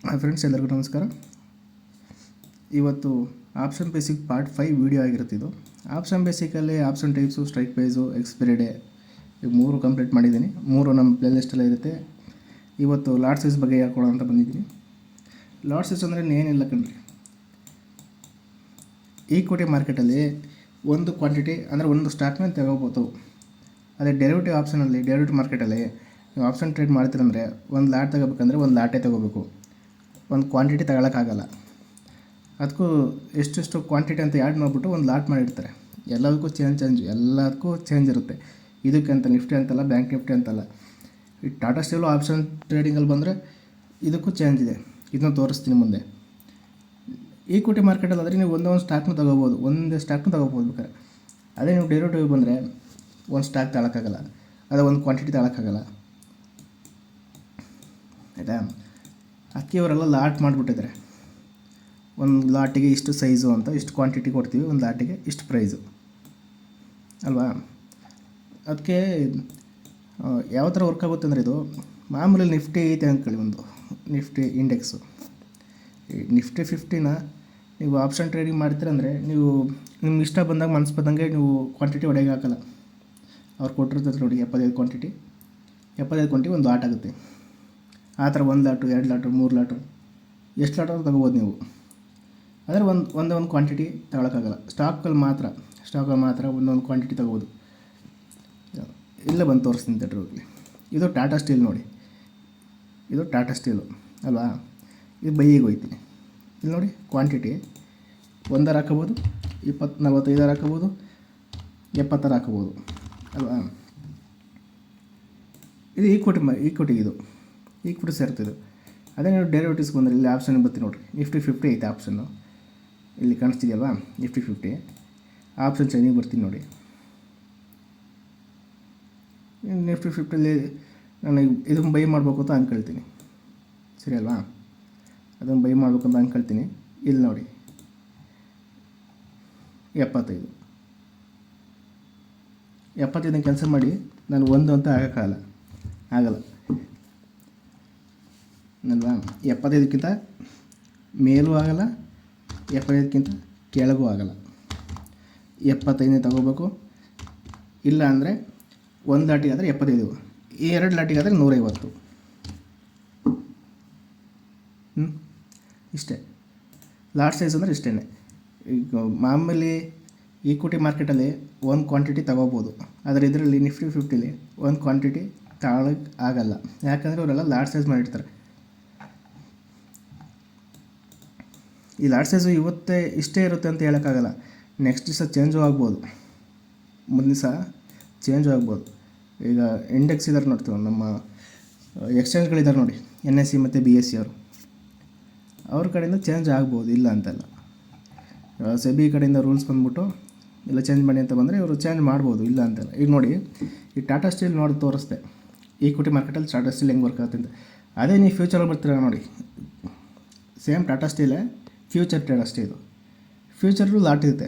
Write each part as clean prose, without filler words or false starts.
Hi friends, ಎಲ್ಲರಿಗೂ ನಮಸ್ಕಾರ. ಇವತ್ತು ಆಪ್ಷನ್ ಬೇಸಿಕ್ ಪಾರ್ಟ್ 5 ವೀಡಿಯೋ ಆಗಿರುತ್ತೆ. ಇದು option basically option types, strike price, expiry day ಈಗ 3 ಕಂಪ್ಲೀಟ್ ಮಾಡಿದ್ದೀನಿ. 3 ನಮ್ಮ ಪ್ಲೇಲಿಸ್ಟಲ್ಲೇ ಇರುತ್ತೆ. ಇವತ್ತು ಲಾಟ್ ಸೈಜ್ ಬಗ್ಗೆ ಹೇಳ್ಕೊಡೋ ಅಂತ ಬಂದಿದ್ದೀನಿ. ಲಾಟ್ ಸೈಜ್ ಅಂದರೆ ಏನಿಲ್ಲ ಕಣ್ರಿ, ಈಕ್ವಿಟಿ ಮಾರ್ಕೆಟಲ್ಲಿ ಒಂದು ಕ್ವಾಂಟಿಟಿ ಅಂದರೆ ಒಂದು ಸ್ಟಾಕ್ನ ತಗೋಬೋದು. ಅದೇ ಡೆರಿವೇಟಿವ್ ಆಪ್ಷನಲ್ಲಿ, ಡೆರಿವೇಟಿವ್ ಮಾರ್ಕೆಟಲ್ಲಿ ನೀವು ಆಪ್ಷನ್ ಟ್ರೇಡ್ ಮಾಡ್ತೀರಂದರೆ ಒಂದು ಲಾಟ್ ತಗೋಬೇಕಂದ್ರೆ ಒಂದು ಲಾಟೇ ತೊಗೋಬೇಕು, ಒಂದು ಕ್ವಾಂಟಿಟಿ ತಗೊಳಕ್ಕಾಗಲ್ಲ. ಅದಕ್ಕೂ ಎಷ್ಟೆಷ್ಟು ಕ್ವಾಂಟಿಟಿ ಅಂತ ಆ್ಯಡ್ ಮಾಡಿಬಿಟ್ಟು ಒಂದು ಲಾಟ್ ಮಾಡಿರ್ತಾರೆ. ಎಲ್ಲದಕ್ಕೂ ಎಲ್ಲದಕ್ಕೂ ಚೇಂಜ್ ಇರುತ್ತೆ. ಇದಕ್ಕಂತ ನಿಫ್ಟಿ ಅಂತಲ್ಲ, ಬ್ಯಾಂಕ್ ನಿಫ್ಟಿ ಅಂತಲ್ಲ. ಈ ಟಾಟಾ ಸ್ಟೀಲು ಆಪ್ಷನ್ ಟ್ರೇಡಿಂಗಲ್ಲಿ ಬಂದರೆ ಇದಕ್ಕೂ ಚೇಂಜ್ ಇದೆ. ಇದನ್ನ ತೋರಿಸ್ತೀನಿ ಮುಂದೆ. ಈಕ್ವಿಟಿ ಮಾರ್ಕೆಟಲ್ಲಿ ಆದರೆ ನೀವು ಒಂದೊಂದು ಸ್ಟಾಕ್ನ ತೊಗೋಬೋದು, ಒಂದೇ ಸ್ಟಾಕ್ನ ತೊಗೋಬೋದು ಬೇಕಾದ್ರೆ. ಅದೇ ನೀವು ಡೆರಿವೇಟಿವ್ ಬಂದರೆ ಒಂದು ಸ್ಟಾಕ್ ತಗೊಳಕ್ಕಾಗಲ್ಲ, ಅದೇ ಒಂದು ಕ್ವಾಂಟಿಟಿ ತಗೊಳಕ್ಕಾಗಲ್ಲ, ಆಯಿತಾ? ಅದಕ್ಕೆ ಇವರೆಲ್ಲ ಲಾಟ್ ಮಾಡಿಬಿಟ್ಟಿದ್ದಾರೆ. ಒಂದು ಲಾಟಿಗೆ ಇಷ್ಟು ಸೈಜು ಅಂತ ಇಷ್ಟು ಕ್ವಾಂಟಿಟಿ ಕೊಡ್ತೀವಿ, ಒಂದು ಲಾಟಿಗೆ ಇಷ್ಟು ಪ್ರೈಸು ಅಲ್ವಾ? ಅದಕ್ಕೆ ಯಾವ ಥರ ವರ್ಕ್ ಆಗುತ್ತೆ ಅಂದರೆ, ಇದು ಮಾಮೂಲಿ ನಿಫ್ಟಿ ಐತೆ ಅಂದ್ಕೊಳ್ಳಿ, ಒಂದು ನಿಫ್ಟಿ ಇಂಡೆಕ್ಸು. ಈ ನಿಫ್ಟಿ 50ನ ನೀವು ಆಪ್ಷನ್ ಟ್ರೇಡಿಂಗ್ ಮಾಡ್ತೀರಂದರೆ ನೀವು ನಿಮ್ಗೆ ಇಷ್ಟ ಬಂದಾಗ, ಮನಸ್ಸು ಬಂದಂಗೆ ನೀವು ಕ್ವಾಂಟಿಟಿ ಹೊಡೆಗೆ ಹಾಕಲ್ಲ. ಅವ್ರು ಕೊಟ್ಟಿರ್ತಾರೆ ನೋಡಿ 75 ಕ್ವಾಂಟಿಟಿ ಒಂದು ಲಾಟ್ ಆಗುತ್ತೆ. ಆ ಥರ 1 ಲಾಟು, 2 ಲಾಟು, 3 ಲಾಟು, ಎಷ್ಟು ಲಾಟಾದ್ರೂ ತೊಗೋಬೋದು ನೀವು. ಆದರೆ ಒಂದೊಂದು ಕ್ವಾಂಟಿಟಿ ತಗೊಳಕ್ಕಾಗಲ್ಲ. ಸ್ಟಾಕಲ್ಲಿ ಮಾತ್ರ ಒಂದೊಂದು ಕ್ವಾಂಟಿಟಿ ತೊಗೋಬೋದು. ಇಲ್ಲೇ ಬಂದು ತೋರಿಸ್ತೀನಿ ತಡ್ರಿ ಹೋಗಲಿ. ಇದು ಟಾಟಾ ಸ್ಟೀಲ್ ನೋಡಿ, ಇದು ಟಾಟಾ ಸ್ಟೀಲು ಅಲ್ವಾ? ಇದು ಬೈಯಿಗೆ ಹೋಯ್ತೀನಿ. ಇಲ್ಲಿ ನೋಡಿ, ಕ್ವಾಂಟಿಟಿ 1 ಹಾಕೋಬೋದು, 20, 45 ಹಾಕೋಬೋದು, 70 ಹಾಕೋಬೋದು ಅಲ್ವಾ? ಇದು ಈಕ್ವಿಟಿ ಈಕ್ವಿಟಿ ಸೇರ್ತಿದ್ದು. ಅದೇ ನೀವು ಡೆರಿವೇಟಿವ್ಸ್ ಬಂದರೆ ಇಲ್ಲಿ ಆಪ್ಷನ್ ಬರ್ತೀನಿ ನೋಡಿರಿ, ನಿಫ್ಟಿ 50 ಐತೆ ಆಪ್ಷನ್ನು. ಇಲ್ಲಿ ಕಾಣಿಸ್ತಿದೆಯಲ್ವಾ, ನಿಫ್ಟಿ 50 ಆಪ್ಷನ್ ಚೈನಿಗೆ ಬರ್ತೀನಿ ನೋಡಿ. ನಿಫ್ಟಿ 50ಲಿ ನಾನು ಇದನ್ನು ಬೈ ಮಾಡಬೇಕು ಅಂತ ಅಂದ್ಕೊಳ್ತೀನಿ, ಸರಿ ಅಲ್ವಾ? ಅದನ್ನು ಬೈ ಮಾಡಬೇಕು ಅಂತ ಅಂದ್ಕೊಳ್ತೀನಿ. ಇಲ್ಲಿ ನೋಡಿ 75 ಕೆಲಸ ಮಾಡಿ ನಾನು ಒಂದು ಅಂತ ಆಗಲ್ಲ ಅಲ್ವಾ? 75ಕ್ಕಿಂತ ಮೇಲೂ ಆಗಲ್ಲ, 75ಕ್ಕಿಂತ ಕೆಳಗೂ ಆಗಲ್ಲ. 75 ತಗೋಬೇಕು. ಇಲ್ಲ ಅಂದರೆ ಒಂದು ಲಾಟಿಗೆ ಆದರೆ 75, 2 ಲಾಟಿಗೆ ಆದರೆ 150. ಇಷ್ಟೇ ಲಾಟ್ ಸೈಜ್ ಅಂದರೆ ಇಷ್ಟೇ. ಈಗ ಮಾಮೂಲಿ ಈಕ್ವಿಟಿ ಮಾರ್ಕೆಟಲ್ಲಿ ಒಂದು ಕ್ವಾಂಟಿಟಿ ತಗೋಬೋದು, ಆದರೆ ಇದರಲ್ಲಿ ನಿಫ್ಟಿ 50ಲಿ ಒಂದು ಕ್ವಾಂಟಿಟಿ ತಗೊಳಕ್ಕೆ ಆಗಲ್ಲ. ಯಾಕಂದರೆ ಅವರೆಲ್ಲ ಲಾಟ್ ಸೈಜ್ ಮಾಡಿರ್ತಾರೆ. ಈ ಲಾಟ್ ಸೈಜು ಇವತ್ತೇ ಇಷ್ಟೇ ಇರುತ್ತೆ ಅಂತ ಹೇಳೋಕ್ಕಾಗಲ್ಲ. ನೆಕ್ಸ್ಟ್ ದಿವಸ ಚೇಂಜು ಆಗ್ಬೋದು, ಮುಂದಿನ ದಿವಸ ಚೇಂಜು ಆಗ್ಬೋದು. ಈಗ ಇಂಡೆಕ್ಸ್ ಇದ್ದಾರೆ ನೋಡ್ತೀವಿ, ನಮ್ಮ ಎಕ್ಸ್ಚೇಂಜ್ಗಳಿದ್ದಾರೆ ನೋಡಿ, NSE ಮತ್ತು BSE ಅವ್ರ ಕಡೆಯಿಂದ ಚೇಂಜ್ ಆಗ್ಬೋದು, ಇಲ್ಲ ಅಂತಲ್ಲ. ಸೆಬಿ ಕಡೆಯಿಂದ ರೂಲ್ಸ್ ಬಂದ್ಬಿಟ್ಟು ಎಲ್ಲ ಚೇಂಜ್ ಮಾಡಿ ಅಂತ ಬಂದರೆ ಇವರು ಚೇಂಜ್ ಮಾಡ್ಬೋದು, ಇಲ್ಲ ಅಂತಲ್ಲ. ಈಗ ನೋಡಿ, ಈ ಟಾಟಾ ಸ್ಟೀಲ್ ನೋಡಿ ತೋರಿಸ್ದೆ, ಈಕ್ವಿಟಿ ಮಾರ್ಕೆಟಲ್ಲಿ ಟಾಟಾ ಸ್ಟೀಲ್ ಹೆಂಗೆ ವರ್ಕ್ ಆಗುತ್ತೆ ಅಂತ. ಅದೇ ನೀವು ಫ್ಯೂಚರಲ್ಲಿ ಬರ್ತೀರ ನೋಡಿ, ಸೇಮ್ ಟಾಟಾ ಸ್ಟೀಲೇ, ಫ್ಯೂಚರ್ ಟ್ರೇಡ್ ಅಷ್ಟೇ. ಇದು ಫ್ಯೂಚರ್ಗೂ ಲಾಟ್ ಇರುತ್ತೆ.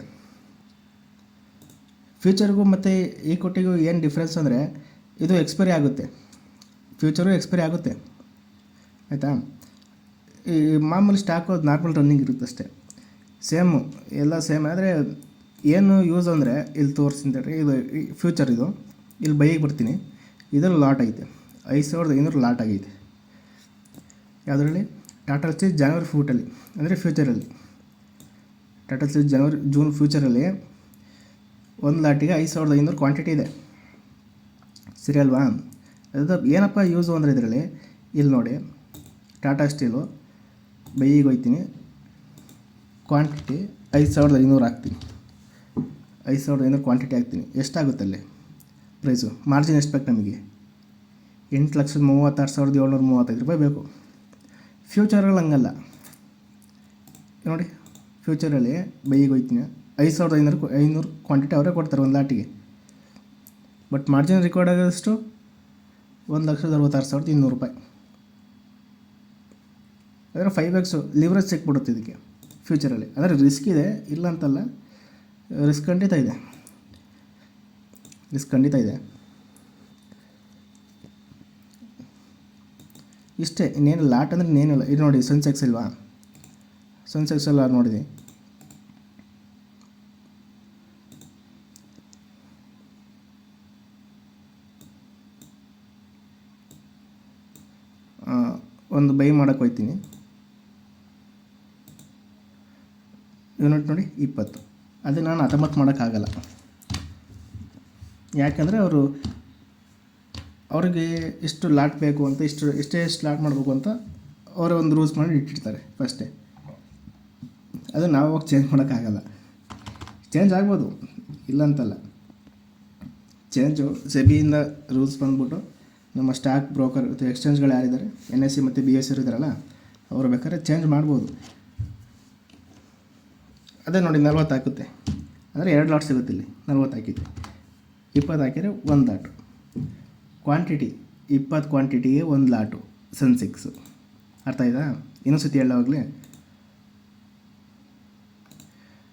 ಫ್ಯೂಚರ್ಗೂ ಮತ್ತು ಈಕ್ವಿಟಿಗೂ ಏನು ಡಿಫ್ರೆನ್ಸ್ ಅಂದರೆ, ಇದು ಎಕ್ಸ್ಪೈರಿ ಆಗುತ್ತೆ, ಫ್ಯೂಚರು ಎಕ್ಸ್ಪೈರಿ ಆಗುತ್ತೆ, ಆಯಿತಾ? ಈ ಮಾಮೂಲಿ ಸ್ಟಾಕು ನಾರ್ಮಲ್ ರನ್ನಿಂಗ್ ಇರುತ್ತೆ ಅಷ್ಟೇ, ಎಲ್ಲ ಸೇಮ್. ಆದರೆ ಏನು ಯೂಸ್ ಅಂದರೆ, ಇಲ್ಲಿ ತೋರಿಸ್ತೀನಿ ಇದು ಫ್ಯೂಚರ್, ಇದು ಇಲ್ಲಿ ಬೈಗೆ ಬರ್ತೀನಿ. ಇದರಲ್ಲಿ ಲಾಟ್ ಐತೆ 5500 ಲಾಟ್ ಆಗೈತೆ. ಯಾವುದರಲ್ಲಿ? ಟಾಟಾ ಸ್ಟೀಲ್ ಜನವರಿ ಫೂಟಲ್ಲಿ, ಅಂದರೆ ಫ್ಯೂಚರಲ್ಲಿ. ಟಾಟಾ ಸ್ಟೀಲ್ ಜೂನ್ ಫ್ಯೂಚರಲ್ಲಿ ಒಂದು ಲಾಟಿಗೆ 5500 ಕ್ವಾಂಟಿಟಿ ಇದೆ, ಸರಿ ಅಲ್ವಾ? ಅದು ಏನಪ್ಪ ಯೂಸು ಅಂದರೆ ಇದರಲ್ಲಿ, ಇಲ್ಲಿ ನೋಡಿ, ಟಾಟಾ ಸ್ಟೀಲು ಬೈಯಿಗೆ ಹೋಗ್ತೀನಿ, ಕ್ವಾಂಟಿಟಿ 5500 ಹಾಕ್ತೀನಿ, 5500 ಕ್ವಾಂಟಿಟಿ ಹಾಕ್ತೀನಿ. ಎಷ್ಟಾಗುತ್ತಲ್ಲಿ ಪ್ರೈಸು? ಮಾರ್ಜಿನ್ ಎಷ್ಟು ಬೇಕು ನಮಗೆ? 8,36,735 ರೂಪಾಯಿ ಬೇಕು. ಫ್ಯೂಚರಲ್ಲಿ ಹಂಗಲ್ಲ ನೋಡಿ, ಫ್ಯೂಚರಲ್ಲಿ ಬೈಯಿಗೆ ಹೋಗ್ತೀನಿ, 5500 ಕ್ವಾಂಟಿಟಿ ಅವರೇ ಕೊಡ್ತಾರೆ ಒಂದು ಲಾಟಿಗೆ. ಬಟ್ ಮಾರ್ಜಿನ್ ರಿಕಾರ್ಡ್ ಆಗೋದಷ್ಟು 1,66,200 ರೂಪಾಯಿ. ಅದರ 5x ಲಿವರೇಜ್ ಸಿಕ್ಬಿಡುತ್ತೆ ಇದಕ್ಕೆ ಫ್ಯೂಚರಲ್ಲಿ. ಆದರೆ ರಿಸ್ಕ್ ಇದೆ, ಇಲ್ಲ ಅಂತಲ್ಲ, ರಿಸ್ಕ್ ಖಂಡಿತ ಇದೆ. ಇಷ್ಟೇ, ಇನ್ನೇನು ಲಾಟ್ ಅಂದರೆ ಇನ್ನೇನಿಲ್ಲ. ಇದು ನೋಡಿ ಸೆನ್ಸೆಕ್ಸ್ ಇಲ್ವಾ, ಸೆನ್ಸೆಕ್ಸ್ ಎಲ್ಲ ನೋಡಿದೆ. ಒಂದು ಬೈ ಮಾಡೋಕ್ಕೆ ಹೋಗ್ತೀನಿ. ಯೂನಿಟ್ ನೋಡಿ 20, ಅದು ನಾನು 19 ಮಾಡೋಕ್ಕಾಗಲ್ಲ. ಯಾಕಂದರೆ ಅವ್ರಿಗೆ ಇಷ್ಟು ಲಾಟ್ ಬೇಕು ಅಂತ, ಇಷ್ಟೇ ಲಾಟ್ ಮಾಡಬೇಕು ಅಂತ ಅವರೇ ಒಂದು ರೂಲ್ಸ್ ಮಾಡಿ ಇಟ್ಟಿರ್ತಾರೆ ಫಸ್ಟೇ. ಅದು ನಾವು ಹೋಗಿ ಚೇಂಜ್ ಮಾಡೋಕ್ಕಾಗಲ್ಲ. ಚೇಂಜ್ ಆಗ್ಬೋದು, ಇಲ್ಲ ಅಂತಲ್ಲ. ಚೇಂಜು ಸೆಬಿಯಿಂದ ರೂಲ್ಸ್ ಬಂದ್ಬಿಟ್ಟು ನಮ್ಮ ಸ್ಟಾಕ್ ಬ್ರೋಕರ್ ಮತ್ತು ಎಕ್ಸ್ಚೇಂಜ್ಗಳು ಯಾರಿದ್ದಾರೆ, NSE ಮತ್ತು BSE ಇದ್ದಾರಲ್ಲ, ಅವರು ಬೇಕಾದ್ರೆ ಚೇಂಜ್ ಮಾಡ್ಬೋದು. ಅದೇ ನೋಡಿ 40 ಹಾಕುತ್ತೆ ಅಂದರೆ 2 ಲಾಟ್ ಸಿಗುತ್ತೆ. ಇಲ್ಲಿ 40 ಹಾಕಿದ್ದೆ, 20 ಹಾಕಿದರೆ 1 ಲಾಟು. Quantity 20 ಕ್ವಾಂಟಿಟಿಗೆ 1 lot Sensex. ಅರ್ಥ ಆಯ್ತಾ? ಇನ್ನೊಂದು ಸತಿ ಹೇಳೋವಾಗಲೇ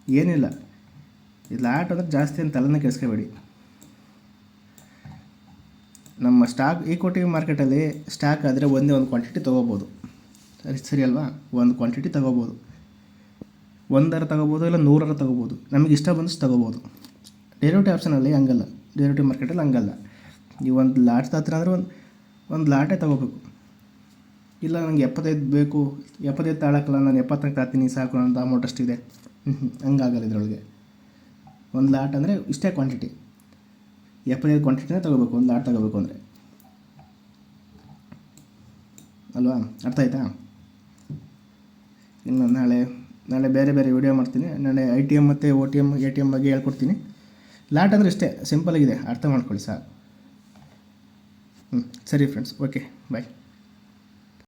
ಏನಿಲ್ಲ, ಇದು ಲಾಟ್ ಅಂದರೆ ಜಾಸ್ತಿ ಅಂತ ತಲೆನೇ ಕೆಡಿಸ್ಕೋಬೇಡಿ. ನಮ್ಮ ಸ್ಟಾಕ್ ಈಕ್ವಿಟಿ ಮಾರ್ಕೆಟಲ್ಲಿ ಸ್ಟಾಕ್ ಆದರೆ ಒಂದೇ ಒಂದು ಕ್ವಾಂಟಿಟಿ ತೊಗೋಬೋದು, ಸರಿ ಅಲ್ವಾ? ಒಂದು ಕ್ವಾಂಟಿಟಿ ತೊಗೋಬೋದು, 1 ತೊಗೋಬೋದು, ಇಲ್ಲ 100 ತೊಗೋಬೋದು, ನಮಗೆ ಇಷ್ಟ ಬಂದಷ್ಟು ತೊಗೋಬೋದು. ಡೆರಿವೇಟಿವ್ ಆಪ್ಷನಲ್ಲಿ ಹಂಗಲ್ಲ, ಡೆರಿವೇಟಿವ್ ಮಾರ್ಕೆಟಲ್ಲಿ ಹಂಗಲ್ಲ. ನೀವು ಒಂದು ಲಾಟ್ ತರ್ತೀರ ಅಂದರೆ ಒಂದು ಲಾಟೇ ತೊಗೋಬೇಕು. ಇಲ್ಲ ನನಗೆ 75 ಬೇಕು, 75 ತಾಳಕ್ಕಲ್ಲ, ನಾನು 70 ತಾಳ್ತೀನಿ ಸಾಕು, ನನ್ನ ಅಮೌಂಟ್ ಅಷ್ಟಿದೆ, ಹಂಗಾಗಲ್ಲ. ಇದರೊಳಗೆ ಒಂದು ಲಾಟ್ ಅಂದರೆ ಇಷ್ಟೇ ಕ್ವಾಂಟಿಟಿ, 75 ಕ್ವಾಂಟಿಟಿನೇ ತೊಗೋಬೇಕು ಒಂದು ಲಾಟ್ ತೊಗೋಬೇಕು ಅಂದರೆ, ಅಲ್ವಾ? ಅರ್ಥ ಆಯ್ತಾ? ಇನ್ನು ನಾಳೆ ಬೇರೆ ವಿಡಿಯೋ ಮಾಡ್ತೀನಿ. ನಾಳೆ ITM ಮತ್ತು OTM ATM ಬಗ್ಗೆ ಹೇಳ್ಕೊಡ್ತೀನಿ. ಲಾಟ್ ಅಂದರೆ ಇಷ್ಟೇ, ಸಿಂಪಲಾಗಿದೆ, ಅರ್ಥ ಮಾಡ್ಕೊಳ್ಳಿ ಸಾಕು. ಸರಿ ಫ್ರೆಂಡ್ಸ್, ಓಕೆ, ಬಾಯ್.